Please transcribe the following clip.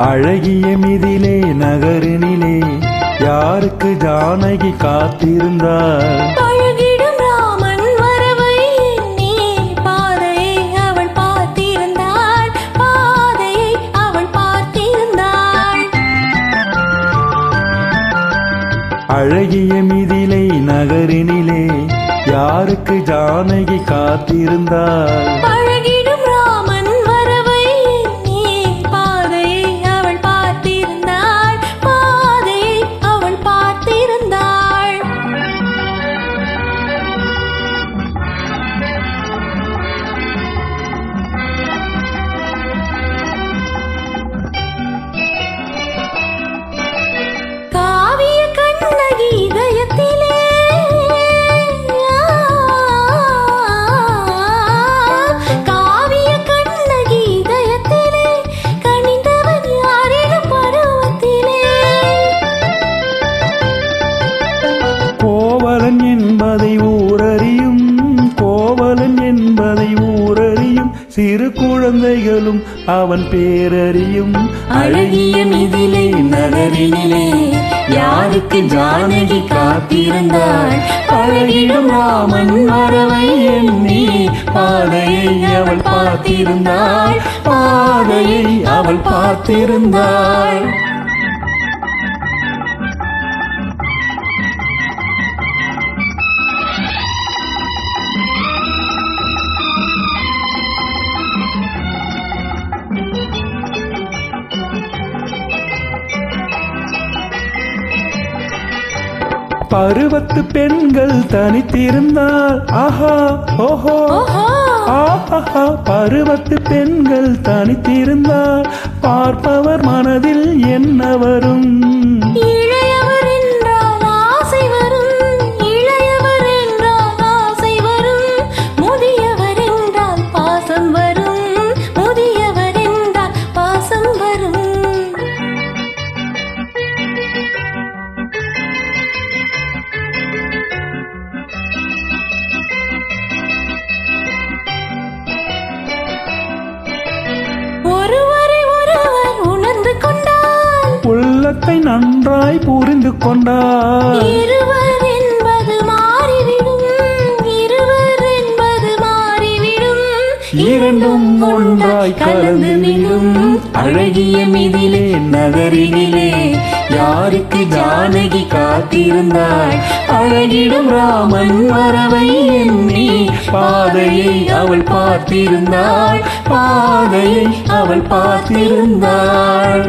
அழகிய மிதிலே நகரினிலே யாருக்கு ஜானகி காத்திருந்தார்? பழகிடும் ராமன் வரவை எண்ணி பாதையை அவள் பார்த்திருந்தாள், பாதையை அவள் பார்த்திருந்தாள். அழகிய மிதிலை நகரினிலே யாருக்கு ஜானகி காத்திருந்தார்? பழகிடும் ராமன் வரவை எண்ணி பாதையை அவள் பார்த்திருந்தாள், பாதையை அவள் பார்த்திருந்தாள். காவிய கண்ணகி இதயத்திலே காவிய கண்ணகி இதயத்திலே கனிந்தவன் யாரிலும் பருவத்திலே. கோவலன் என்பதை ஊரறியும், கோவலன் என்பதை ஊரறியும், சிறு குழந்தைகளும் அவன் பேரறியும். அழகிய மிதிலை நகரினிலே யாருக்கு ஜானகி காத்திருந்தாள்? பழகிடும் ராமன் வரவை எண்ணி பாதையை அவள் பார்த்திருந்தாள், பாதையை அவள் பார்த்திருந்தாள். பருவத்து பெண்கள் தனித்திருந்தால் ஆஹா ஓஹோ ஆஹா, பருவத்து பெண்கள் தனித்திருந்தால் பார்ப்பவர் மனதில் என்ன வரும்? இளையவர் என்றால் ஆசை வரும், இளையவர் என்றால் ஆசை வரும், முதியவர் என்றால் பாசம் வரும், முதியவர் என்றால் பாசம் வரும். ஒருவரை ஒருவர் உணர்ந்து கொண்டால் உள்ளத்தை நன்றாய் புரிந்து கொண்டார். இருவர் என்பது மாறிவிடும், இருவர் என்பது மாறிவிடும், இரண்டும் ஒன்றாய் கலந்துவிடும். அழகிய மிதிலே நகரினிலே யாருக்கு ஜானகி காத்திருந்தாள்? அழகிடும் ராமன் வரவை எண்ணி பாதையை அவள் பார்த்திருந்தாள், பாதையை அவள் பார்த்திருந்தாள்.